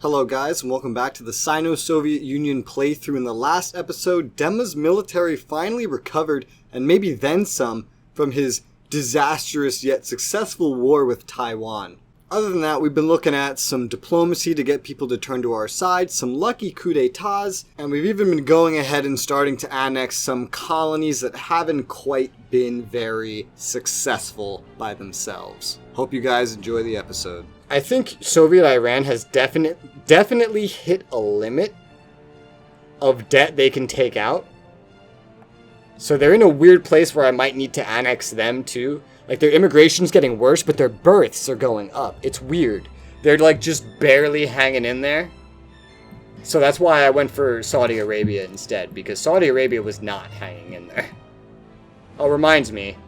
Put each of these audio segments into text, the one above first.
Hello guys, and welcome back to the Sino-Soviet Union playthrough. In the last episode, Dema's military finally recovered, and maybe then some, from his disastrous yet successful war with Taiwan. Other than that, we've been looking at some diplomacy to get people to turn to our side, some lucky coup d'etats, and we've even been going ahead and starting to annex some colonies that haven't quite been very successful by themselves. Hope you guys enjoy the episode. I think Soviet Iran has definitely hit a limit of debt they can take out. So they're in a weird place where I might need to annex them too. Like, their immigration's getting worse, but their births are going up. It's weird. They're like just barely hanging in there. So that's why I went for Saudi Arabia instead, because Saudi Arabia was not hanging in there. Oh, reminds me.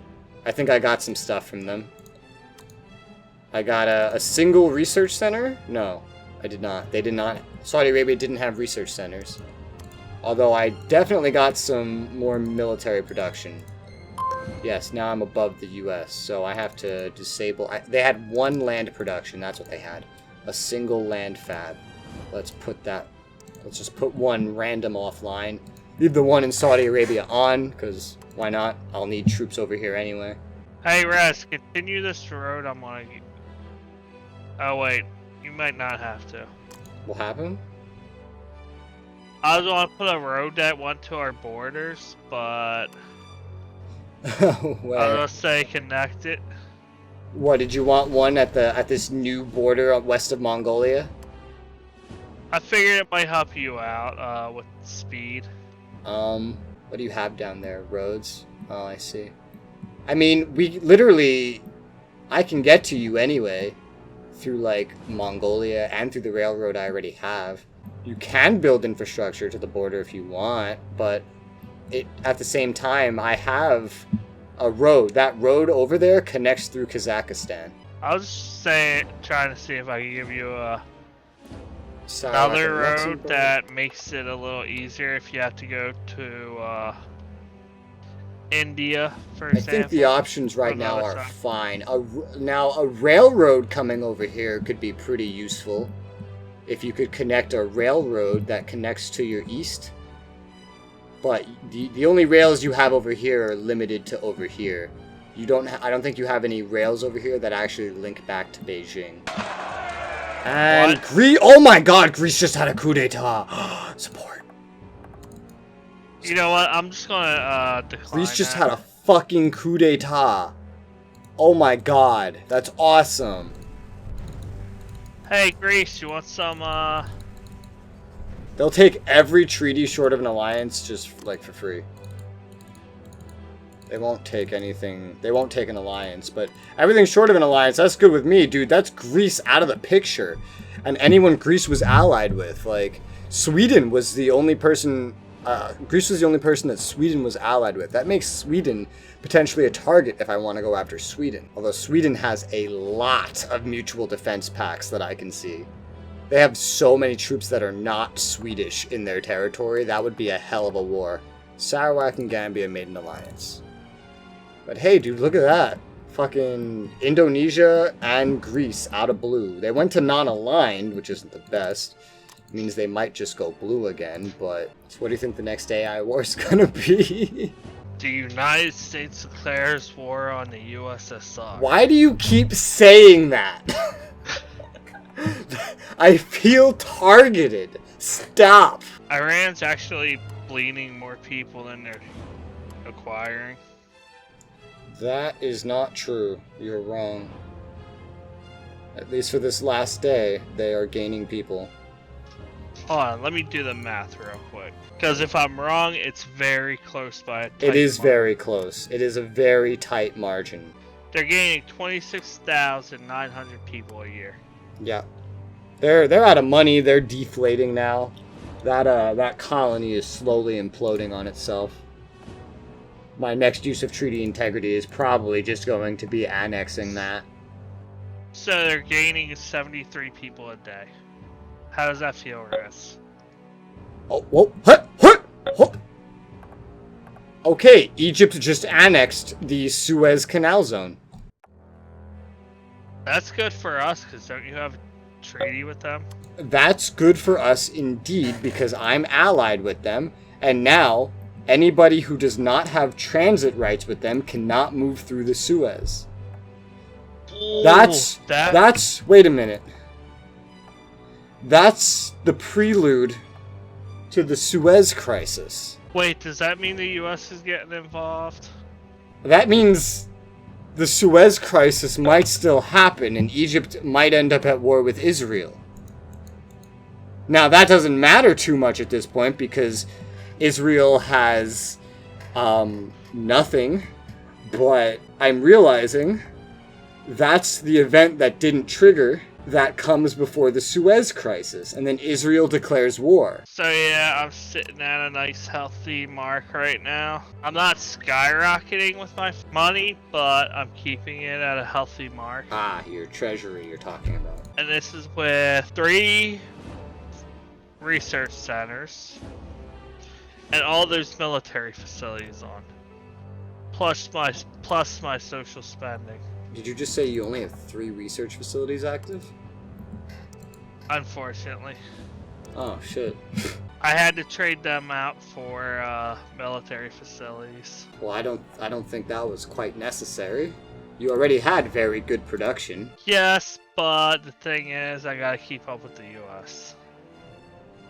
I think I got some stuff from them. I got a single research center? No, I did not. They did not. Saudi Arabia didn't have research centers. Although I definitely got some more military production. Yes, now I'm above the US, so I have to disable... they had one land production, that's what they had. A single land fab. Let's just put one random offline. Leave the one in Saudi Arabia on, because why not? I'll need troops over here anyway. Hey, Res, continue this road I'm on. Oh, wait. You might not have to. What happened? I was going to put a road that went to our borders, but... Where? I was going to say connect it. What, did you want one at this new border west of Mongolia? I figured it might help you out with speed. What do you have down there? Roads? Oh, I see. I mean, we literally... I can get to you anyway. Through, like, Mongolia and through the railroad I already have. You can build infrastructure to the border if you want, but at the same time, I have a road. That road over there connects through Kazakhstan. I was just trying to see if I could give you another road that makes it a little easier if you have to go to India, for example. I think the options right now are fine. Now, a railroad coming over here could be pretty useful. If you could connect a railroad that connects to your east. But the only rails you have over here are limited to over here. I don't think you have any rails over here that actually link back to Beijing. And Greece... Oh my god, Greece just had a coup d'etat. Support. You know what? I'm just gonna decline. Greece just had a fucking coup d'etat. Oh my god, that's awesome. Hey, Greece, you want some, They'll take every treaty short of an alliance just, like, for free. They won't take anything. They won't take an alliance, but everything short of an alliance, that's good with me, dude. That's Greece out of the picture. And anyone Greece was allied with. Like, Sweden was the only person... Greece was the only person that Sweden was allied with. That makes Sweden potentially a target if I want to go after Sweden. Although Sweden has a lot of mutual defense pacts that I can see. They have so many troops that are not Swedish in their territory. That would be a hell of a war. Sarawak and Gambia made an alliance. But hey, dude, look at that. Fucking Indonesia and Greece out of blue. They went to non-aligned, which isn't the best. Means they might just go blue again, but so what do you think the next AI war is gonna be? The United States declares war on the USSR. Why do you keep saying that? I feel targeted. Stop. Iran's actually bleeding more people than they're acquiring. That is not true. You're wrong. At least for this last day, they are gaining people. Hold on, let me do the math real quick. Because if I'm wrong, it's very close by a tight It is margin. very close. It is a very tight margin. They're gaining 26,900 people a year. Yeah. They're out of money. They're deflating now. That colony is slowly imploding on itself. My next use of treaty integrity is probably just going to be annexing that. So they're gaining 73 people a day. How does that feel, Res? Oh, whoa, hut, hut, hut. Okay, Egypt just annexed the Suez Canal Zone. That's good for us, because don't you have treaty with them. That's good for us indeed, because I'm allied with them, and now anybody who does not have transit rights with them cannot move through the Suez. Ooh, That's wait a minute. That's the prelude to the Suez Crisis. Wait, does that mean the U.S. is getting involved? That means the Suez Crisis might still happen, and Egypt might end up at war with Israel. Now, that doesn't matter too much at this point, because Israel has nothing, but I'm realizing that's the event that didn't trigger that comes before the Suez Crisis, and then Israel declares war. So yeah, I'm sitting at a nice healthy mark right now. I'm not skyrocketing with my money, but I'm keeping it at a healthy mark. Ah, your treasury you're talking about. And this is with 3 research centers and all those military facilities on, plus my social spending. Did you just say you only have 3 research facilities active? Unfortunately. Oh, shit. I had to trade them out for military facilities. Well, I don't think that was quite necessary. You already had very good production. Yes, but the thing is, I gotta keep up with the U.S.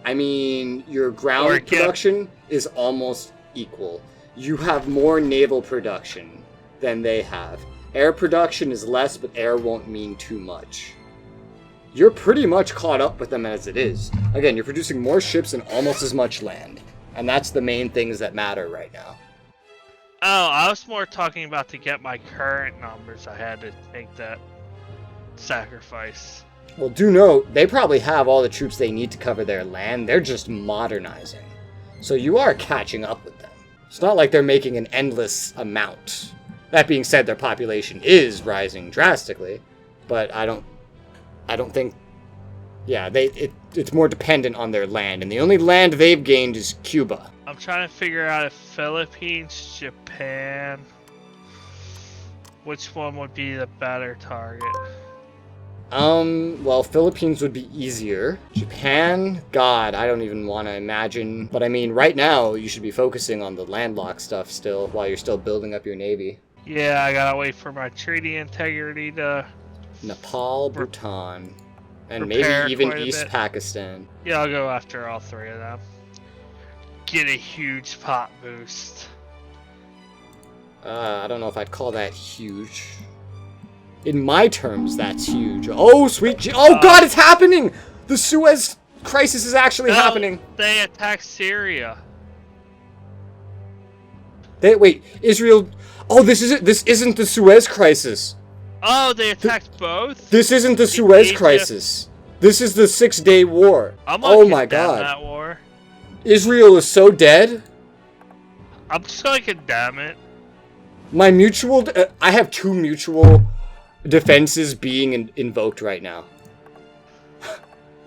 I mean, your ground production is almost equal. You have more naval production than they have. Air production is less, but air won't mean too much. You're pretty much caught up with them as it is. Again, you're producing more ships and almost as much land. And that's the main things that matter right now. Oh, I was more talking about to get my current numbers, I had to make that sacrifice. Well, do note, they probably have all the troops they need to cover their land. They're just modernizing. So you are catching up with them. It's not like they're making an endless amount. That being said, their population is rising drastically, but I don't think. Yeah, it's more dependent on their land, and the only land they've gained is Cuba. I'm trying to figure out if Philippines, Japan, which one would be the better target. Well, Philippines would be easier. Japan, God, I don't even want to imagine. But I mean, right now, you should be focusing on the landlocked stuff still, while you're still building up your navy. Yeah, I gotta wait for my treaty integrity to... Nepal, Bhutan, and maybe even East Pakistan. Yeah, I'll go after all 3 of them. Get a huge pot boost. I don't know if I'd call that huge. In my terms, that's huge. Oh, sweet oh God, it's happening! The Suez Crisis is actually happening. They attacked Syria. Wait, Israel... Oh, this isn't the Suez Crisis. Oh, they attacked both? This isn't the Suez Crisis. This is the 6-Day War. Oh my God. That war. Israel is so dead. I'm just gonna condemn it. My mutual... I have 2 mutual defenses being invoked right now.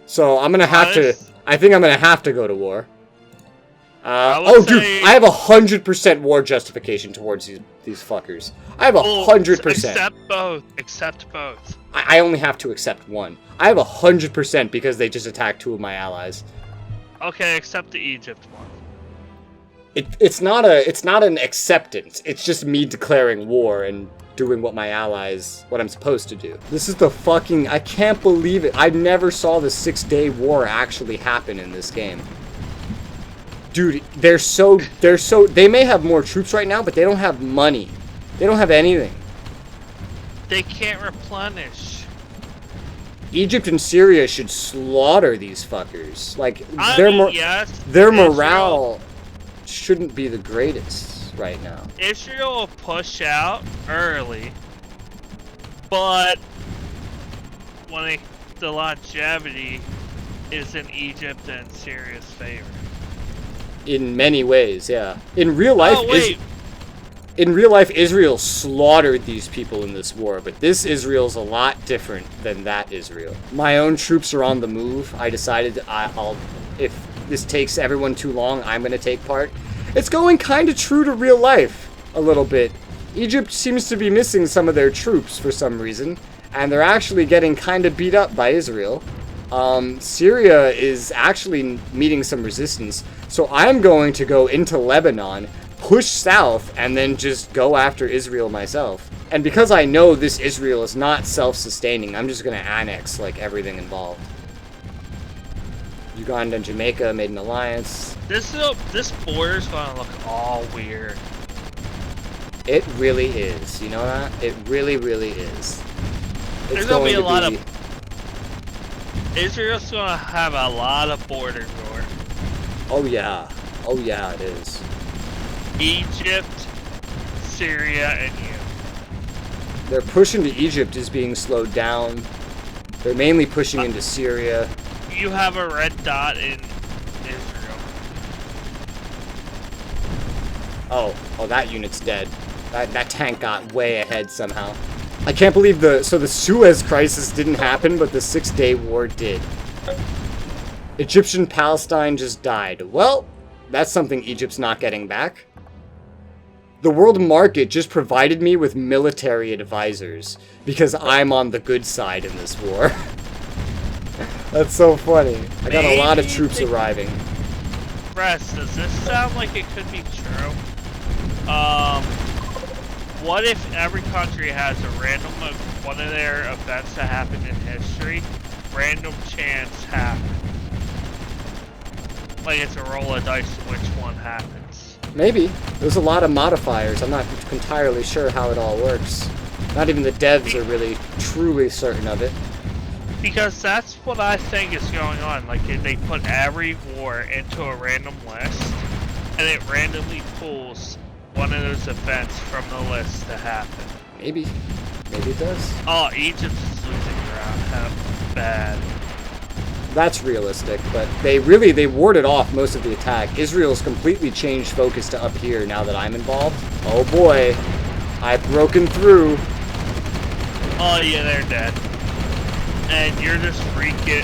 So I'm gonna have to... I think I'm gonna have to go to war. Dude, I have 100% war justification towards these fuckers. I have 100%. Accept both. Accept both. I only have to accept one. I have 100% because they just attacked 2 of my allies. Okay, accept the Egypt one. It's not an acceptance. It's just me declaring war and doing what I'm supposed to do. This is the fucking... I can't believe it. I never saw the 6-Day War actually happen in this game. Dude, they may have more troops right now, but they don't have money. They don't have anything. They can't replenish. Egypt and Syria should slaughter these fuckers. Like, yes, their morale shouldn't be the greatest right now. Israel will push out early, but the longevity is in Egypt and Syria's favor. In many ways, yeah. In real life, Israel slaughtered these people in this war, but this Israel's a lot different than that Israel. My own troops are on the move. I decided if this takes everyone too long, I'm going to take part. It's going kind of true to real life, a little bit. Egypt seems to be missing some of their troops for some reason, and they're actually getting kind of beat up by Israel. Syria is actually meeting some resistance. So I'm going to go into Lebanon, push south, and then just go after Israel myself. And because I know this Israel is not self-sustaining, I'm just going to annex, like, everything involved. Uganda and Jamaica made an alliance. This border's gonna look all weird. It really is. You know that? It really, really is. There's gonna be a lot of... Israel's gonna have a lot of border war. Oh yeah. Oh yeah, it is. Egypt, Syria, and you. Their push into Egypt is being slowed down. They're mainly pushing into Syria. You have a red dot in Israel. Oh, that unit's dead. That tank got way ahead somehow. I can't believe the Suez Crisis didn't happen, but the 6-Day War did. Egyptian Palestine just died. Well, that's something Egypt's not getting back. The world market just provided me with military advisors because I'm on the good side in this war. That's so funny. I got a lot of troops arriving. Press, does this sound like it could be true? What if every country has a random one of their events that happened in history, random chance happen? Like it's a roll of dice which one happens. Maybe. There's a lot of modifiers. I'm not entirely sure how it all works. Not even the devs are really truly certain of it. Because that's what I think is going on. Like they put every war into a random list, and it randomly pulls one of those events from the list to happen. Maybe. Maybe it does. Oh, Egypt is losing ground. How bad. That's realistic, but they warded off most of the attack. Israel's completely changed focus to up here now that I'm involved. Oh boy. I've broken through. Oh yeah, they're dead. And you're just reaping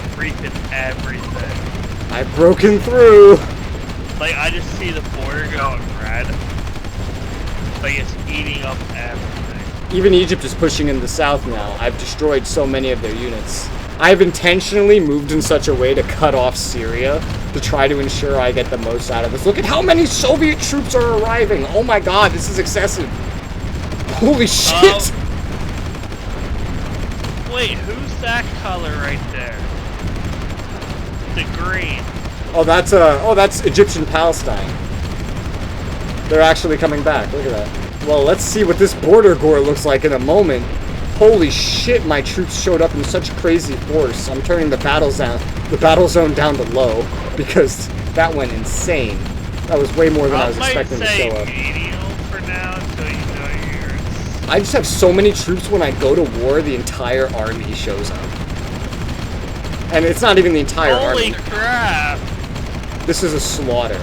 everything. I've broken through. Like, I just see the border going red. Like, it's eating up everything. Even Egypt is pushing in the south now. I've destroyed so many of their units. I've intentionally moved in such a way to cut off Syria to try to ensure I get the most out of this. Look at how many Soviet troops are arriving. Oh my god, this is excessive. Holy shit. Wait, who's that color right there? The green. Oh, that's Egyptian Palestine. They're actually coming back. Look at that. Well, let's see what this border gore looks like in a moment. Holy shit, my troops showed up in such crazy force. I'm turning the battle zone down to low because that went insane. That was way more than I was expecting to show up. For now until you know yours. I just have so many troops when I go to war, the entire army shows up. And it's not even the entire army. Holy crap! This is a slaughter.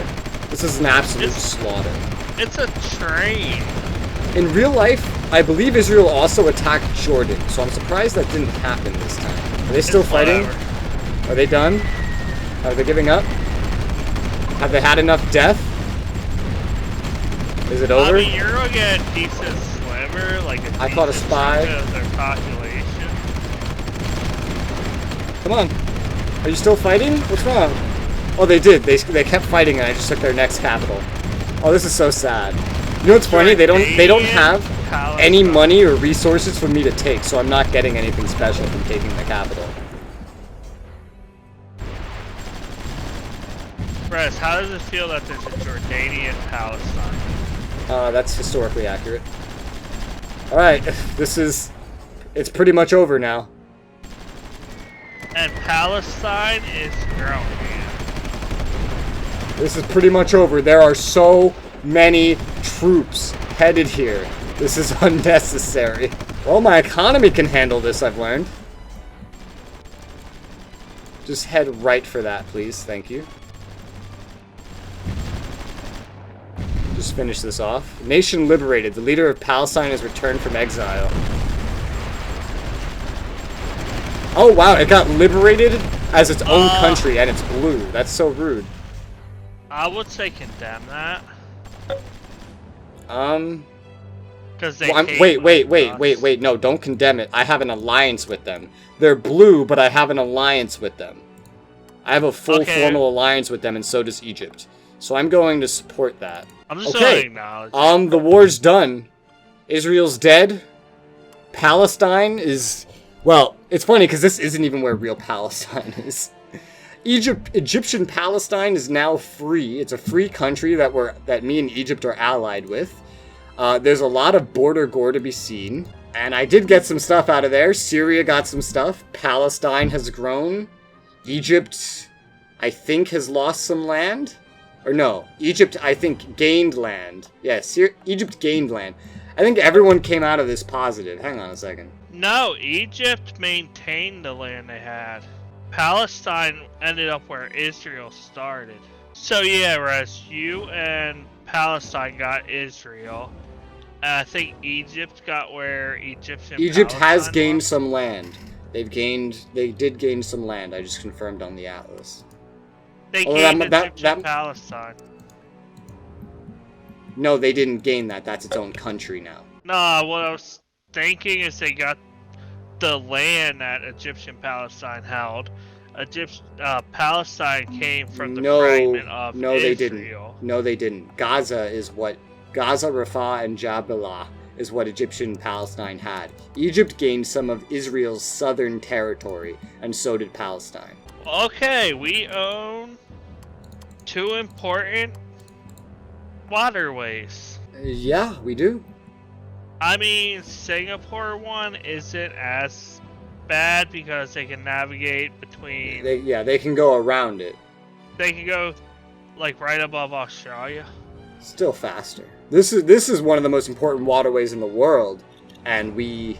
This is an absolute slaughter. It's a train. In real life, I believe Israel also attacked Jordan, so I'm surprised that didn't happen this time. Are they still fighting? Are they done? Are they giving up? Have they had enough death? Is it over? I mean, you're gonna get a decent slimmer, like a I caught a spy. Of their population. Come on. Are you still fighting? What's wrong? Oh, they did. They kept fighting, and I just took their next capital. Oh, this is so sad. You know what's funny? They don't have any money or resources for me to take, so I'm not getting anything special from taking the capital. Brez, how does it feel that there's a Jordanian Palestine? That's historically accurate. Alright, it's pretty much over now. And Palestine is growing. This is pretty much over. There are so many troops headed here. This is unnecessary. Well, my economy can handle this, I've learned. Just head right for that, please. Thank you. Just finish this off. Nation liberated. The leader of Palestine has returned from exile. Oh, wow. It got liberated as its own country, and it's blue. That's so rude. I would say condemn that. Because they Wait, no, don't condemn it. I have an alliance with them. They're blue, but I have an alliance with them. I have a full formal alliance with them, and so does Egypt. So I'm going to support that. I'm just going to acknowledge the war's done. Israel's dead. Palestine is... Well, it's funny, because this isn't even where real Palestine is. Egyptian Palestine is now free. It's a free country that me and Egypt are allied with. There's a lot of border gore to be seen. And I did get some stuff out of there. Syria got some stuff. Palestine has grown. Egypt, I think, has lost some land. Or no, Egypt, I think, gained land. Yes, Egypt gained land. I think everyone came out of this positive. Hang on a second. No, Egypt maintained the land they had. Palestine ended up where Israel started. So yeah, Res, you and Palestine got Israel. I think Egypt got where Egypt has gained some land. They did gain some land. I just confirmed on the atlas. They gained Egyptian Palestine. No, they didn't gain that. That's its own country now. Nah, what I was thinking is they got the land that Egyptian Palestine held. Palestine came from the fragment of Israel. No, they didn't. Gaza, Rafah, and Jabalah is what Egyptian Palestine had. Egypt gained some of Israel's southern territory, and so did Palestine. Okay, we own 2 important waterways. Yeah, we do. I mean, Singapore one isn't as bad because they can navigate between... They can go around it. They can go, like, right above Australia. Still faster. This is one of the most important waterways in the world, and we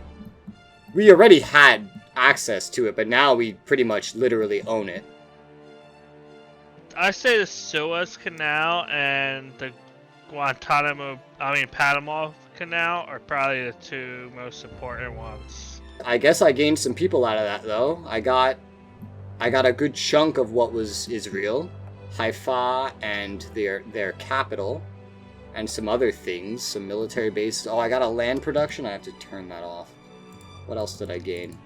already had access to it, but now we pretty much literally own it. I say the Suez Canal and the Panama Canal are probably the 2 most important ones. I guess I gained some people out of that, though. I got a good chunk of what was Israel, Haifa, and their capital, and some other things, some military bases. Oh, I got a land production. I have to turn that off. What else did I gain?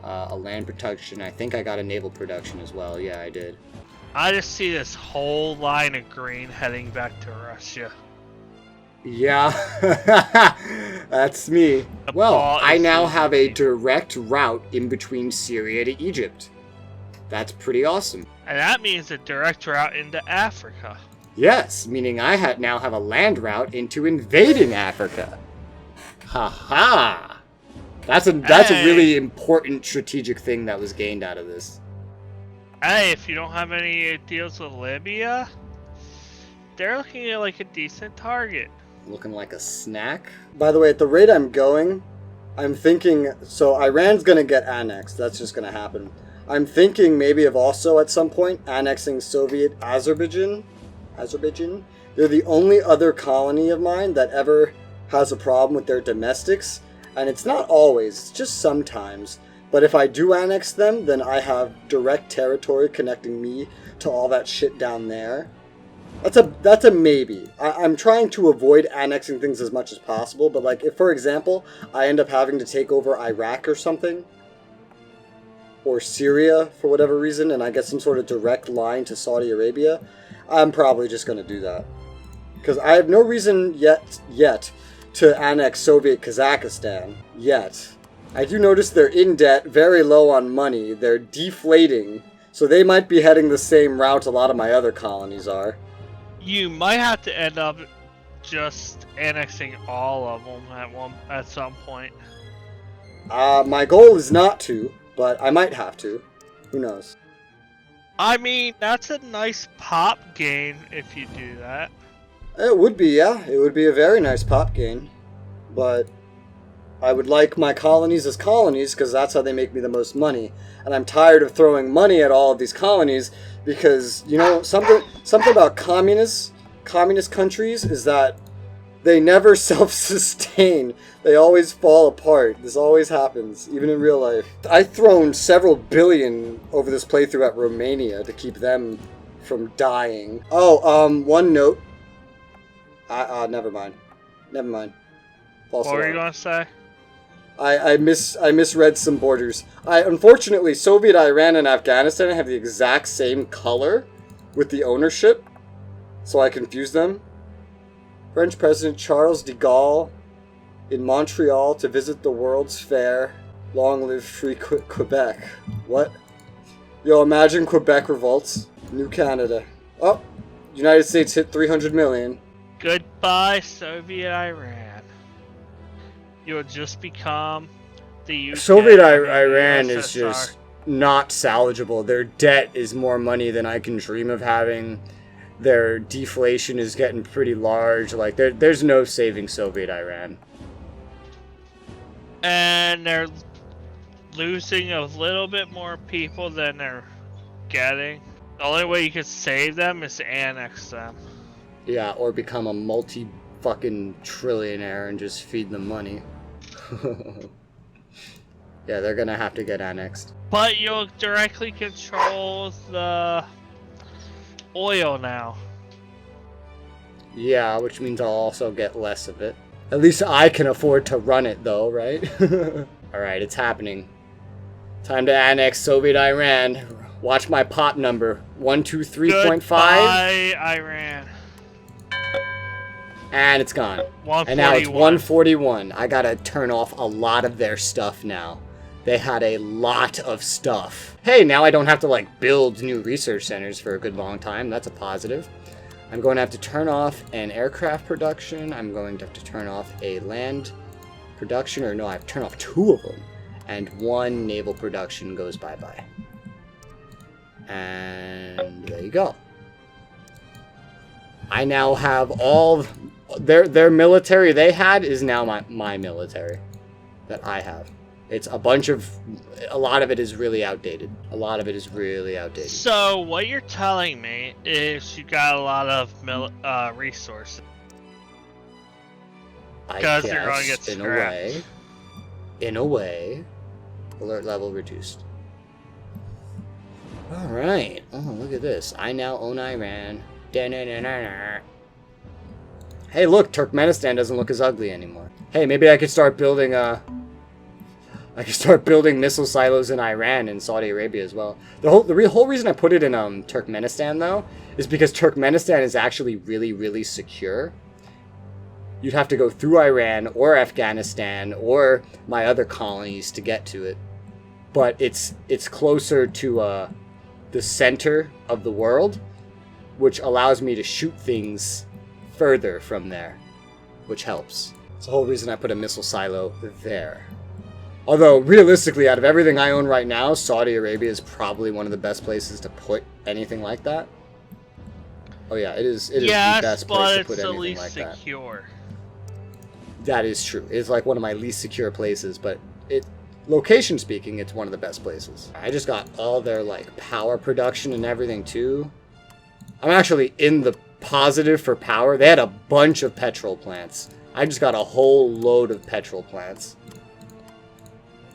A land production. I think I got a naval production as well. Yeah, I did. I just see this whole line of green heading back to Russia. Yeah, that's me. Well, I now have a direct route in between Syria to Egypt. That's pretty awesome. And that means a direct route into Africa. Yes, meaning I now have a land route into invading Africa. Ha! That's a really important strategic thing that was gained out of this. Hey, if you don't have any deals with Libya, they're looking at like a decent target. Looking like a snack? By the way, at the rate I'm going, I'm thinking... So Iran's going to get annexed. That's just going to happen. I'm thinking maybe of also at some point annexing Soviet Azerbaijan. They're the only other colony of mine that ever has a problem with their domestics. And it's not always, it's just sometimes. But if I do annex them, then I have direct territory connecting me to all that shit down there. That's a maybe. I'm trying to avoid annexing things as much as possible, but like if, for example, I end up having to take over Iraq or something, or Syria for whatever reason, and I get some sort of direct line to Saudi Arabia, I'm probably just going to do that. Because I have no reason yet to annex Soviet Kazakhstan. Yet. I do notice they're in debt, very low on money, they're deflating, so they might be heading the same route a lot of my other colonies are. You might have to end up just annexing all of them at some point. My goal is not to, but I might have to. Who knows? I mean, that's a nice pop gain if you do that. It would be, yeah. It would be a very nice pop gain. But I would like my colonies as colonies because that's how they make me the most money. And I'm tired of throwing money at all of these colonies because, you know, something about communist countries is that they never self-sustain. They always fall apart. This always happens, even in real life. I've thrown several billion over this playthrough at Romania to keep them from dying. Oh, one note. Never mind. False What were you alarm. gonna say? I misread some borders. Unfortunately, Soviet Iran and Afghanistan have the exact same color with the ownership, so I confused them. French President Charles de Gaulle in Montreal to visit the World's Fair. Long live free Quebec. What? Yo, imagine Quebec revolts. New Canada. Oh, United States hit 300 million. Goodbye, Soviet Iran. You'll just become the UK. Soviet I mean, Iran the is USSR. just not salvageable. Their debt is more money than I can dream of having. Their deflation is getting pretty large. Like, there's no saving Soviet Iran. And they're losing a little bit more people than they're getting. The only way you could save them is to annex them. Yeah, or become a multi-fucking trillionaire and just feed them money. Yeah, they're gonna have to get annexed. But you'll directly control the oil now. Yeah, which means I'll also get less of it. At least I can afford to run it, though, right? Alright, it's happening. Time to annex Soviet Iran. Watch my pop number. 123.5. Goodbye, Iran. And it's gone. 141. And now it's 141. I gotta turn off a lot of their stuff now. They had a lot of stuff. Hey, now I don't have to, like, build new research centers for a good long time. That's a positive. I'm going to have to turn off an aircraft production. I'm going to have to turn off a land production. Or no, I have to turn off 2 of them. And 1 naval production goes bye-bye. And there you go. I now have all... Their military they had is now my military that I have. It's a bunch of... A lot of it is really outdated. A lot of it is really outdated. So, what you're telling me is you got a lot of resources. Because they're going to get scrapped. In a way. Alert level reduced. Alright. Oh, look at this. I now own Iran. Da-na-na-na-na. Hey, look! Turkmenistan doesn't look as ugly anymore. Hey, maybe I could start building missile silos in Iran and Saudi Arabia as well. The whole reason I put it in Turkmenistan, though, is because Turkmenistan is actually really, really secure. You'd have to go through Iran or Afghanistan or my other colonies to get to it. But it's closer to the center of the world, which allows me to shoot things further from there, which helps. It's the whole reason I put a missile silo there. Although, realistically, out of everything I own right now, Saudi Arabia is probably one of the best places to put anything like that. Oh yeah, it is the best place to put anything like that. Yes, but it's the least secure. That is true. It's like one of my least secure places, but location speaking, it's one of the best places. I just got all their, like, power production and everything, too. I'm actually in the positive for power. They had a bunch of petrol plants. I just got a whole load of petrol plants.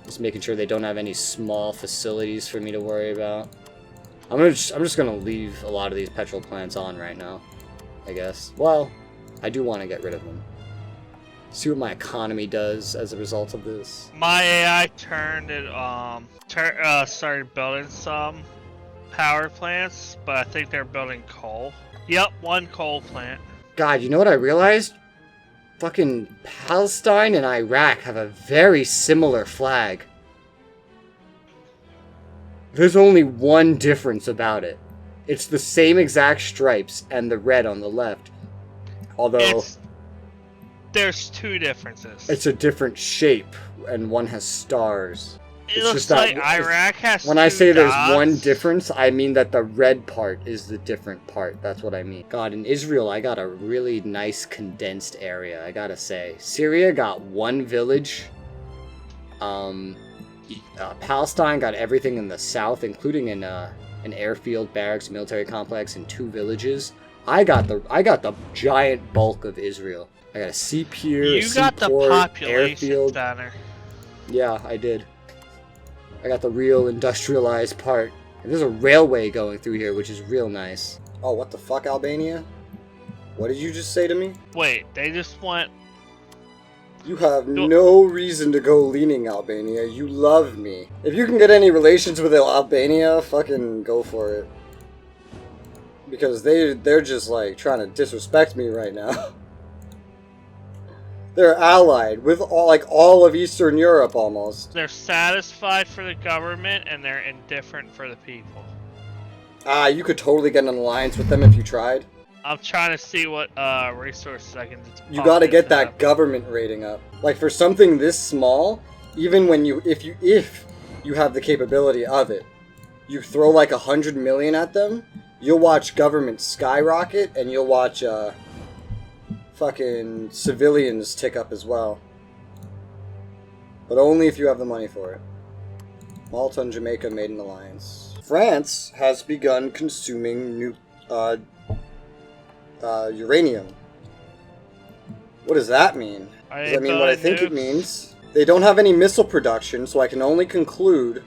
Just making sure they don't have any small facilities for me to worry about. I'm just gonna leave a lot of these petrol plants on right now, I guess. Well, I do want to get rid of them. See what my economy does as a result of this. My AI turned it started building some power plants, but I think they're building coal. Yep, 1 coal plant. God, you know what I realized? Fucking Palestine and Iraq have a very similar flag. There's only one difference about it. It's the same exact stripes and the red on the left. Although... There's 2 differences. It's a different shape, and one has stars. It looks like Iraq has When I say dots. there's one difference, I mean that the red part is the different part. That's what I mean. God, in Israel, I got a really nice condensed area, I gotta say. Syria got 1 village. Palestine got everything in the south, including an airfield, barracks, military complex, and 2 villages. I got the giant bulk of Israel. I got a sea pier, You got the population airfield. center. Yeah, I did. I got the real industrialized part. And there's a railway going through here, which is real nice. Oh, what the fuck, Albania? What did you just say to me? Wait, they just went You have no reason to go leaning Albania. You love me. If you can get any relations with Albania, fucking go for it. Because they're just like trying to disrespect me right now. They're allied with all of Eastern Europe almost. They're satisfied for the government and they're indifferent for the people. You could totally get an alliance with them if you tried. I'm trying to see what resources I can. You gotta get that government rating up. Like for something this small, even when if you have the capability of it, you throw like 100 million at them, you'll watch government skyrocket, and you'll watch fucking civilians tick up as well. But only if you have the money for it. Malta and Jamaica made an alliance. France has begun consuming uranium. What does that mean? Does that mean what I think it means? They don't have any missile production, so I can only conclude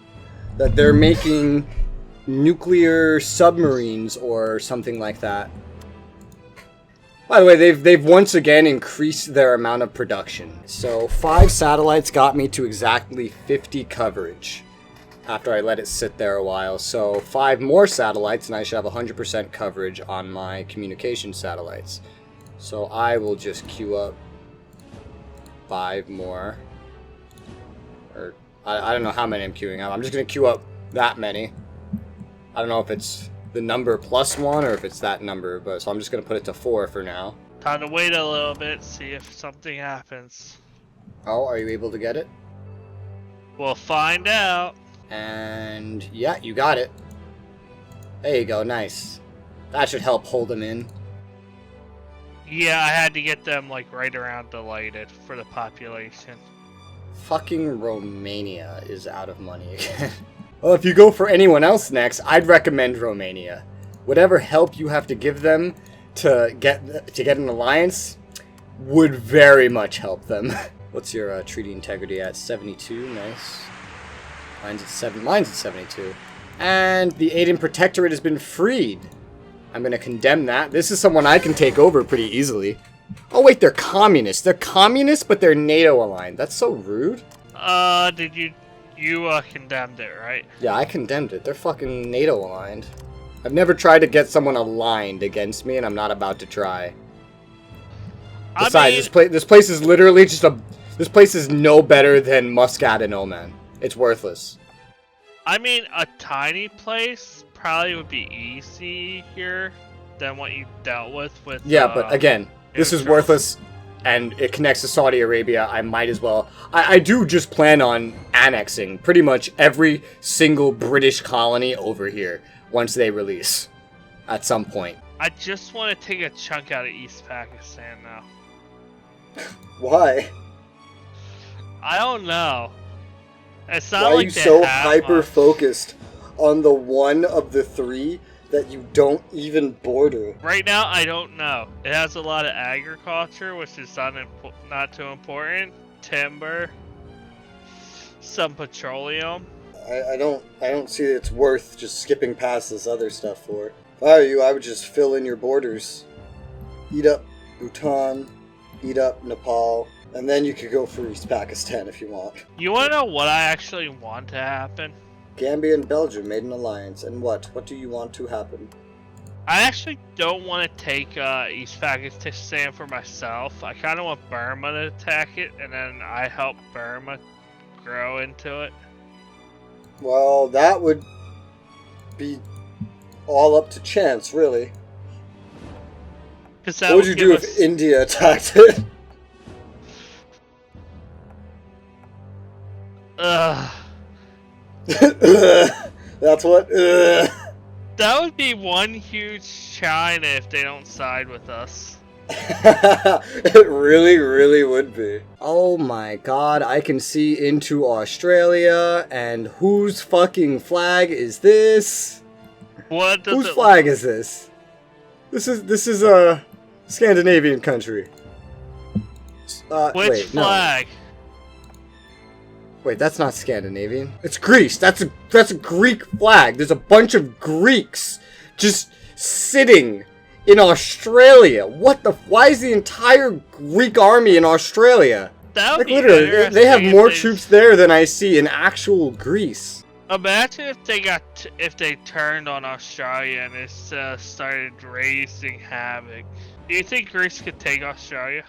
that they're making nuclear submarines or something like that. By the way, they've once again increased their amount of production. So 5 satellites got me to exactly 50 coverage after I let it sit there a while. So 5 more satellites and I should have 100% coverage on my communication satellites. So I will just queue up 5 more. Or I don't know how many I'm queuing up. I'm just going to queue up that many. I don't know if it's the number plus 1 or if it's that number, but so I'm just going to put it to 4 for now. Time to wait a little bit, see if something happens. Oh, are you able to get it? We'll find out. And yeah, you got it. There you go, nice. That should help hold them in. Yeah, I had to get them like right around delighted for the population. Fucking Romania is out of money again. Well, if you go for anyone else next, I'd recommend Romania. Whatever help you have to give them to get an alliance would very much help them. What's your treaty integrity at? 72, nice. Mine's at 72. And the Aden Protectorate has been freed. I'm going to condemn that. This is someone I can take over pretty easily. Oh wait, they're communists. They're communists, but they're NATO aligned. That's so rude. Did you condemned it, right? Yeah, I condemned it. They're fucking NATO aligned. I've never tried to get someone aligned against me, and I'm not about to try. Besides, this place is literally just this place is no better than Muscat and Oman. It's worthless. I mean, a tiny place probably would be easier than what you dealt with. Yeah, but again, this is worthless, and it connects to Saudi Arabia. I might as well. I do just plan on annexing pretty much every single British colony over here once they release at some point. I just want to take a chunk out of East Pakistan now. Why? I don't know. It's not Why like are you so hyper-focused on the one of the 3 that you don't even border? Right now, I don't know. It has a lot of agriculture, which is not too important. Timber, some petroleum. I don't see it's worth just skipping past this other stuff for. If I were you, I would just fill in your borders. Eat up Bhutan, eat up Nepal, and then you could go for East Pakistan if you want. You want to know what I actually want to happen? Gambia and Belgium made an alliance, and what? What do you want to happen? I actually don't want to take East Pakistan for myself. I kind of want Burma to attack it, and then I help Burma grow into it. Well, that would be all up to chance, really. What would you do if India attacked it? That's what? That would be one huge China if they don't side with us. It really, really would be. Oh my god, I can see into Australia, and whose fucking flag is this? What does Whose flag is this? This is a Scandinavian country. Which flag? No. Wait, that's not Scandinavian. It's Greece. That's a Greek flag. There's a bunch of Greeks just sitting in Australia. What the? Why is the entire Greek army in Australia? That would Like be literally, they have interesting more if troops there than I see in actual Greece. Imagine if they turned on Australia and it started raising havoc. Do you think Greece could take Australia?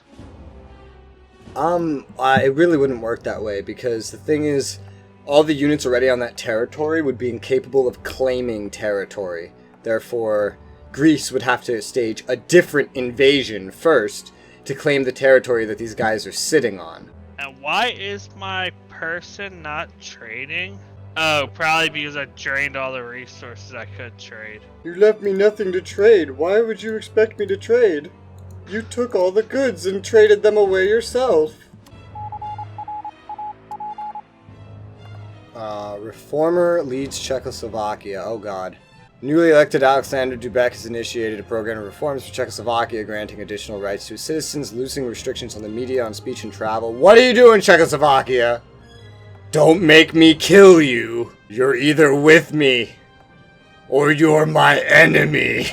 It really wouldn't work that way because the thing is, all the units already on that territory would be incapable of claiming territory. Therefore, Greece would have to stage a different invasion first to claim the territory that these guys are sitting on. And why is my person not trading? Oh, probably because I drained all the resources I could trade. You left me nothing to trade. Why would you expect me to trade? You took all the goods and traded them away yourself. Reformer leads Czechoslovakia. Oh god. Newly elected Alexander Dubek has initiated a program of reforms for Czechoslovakia, granting additional rights to its citizens, loosening restrictions on the media, on speech and travel. What are you doing, Czechoslovakia? Don't make me kill you. You're either with me, or you're my enemy.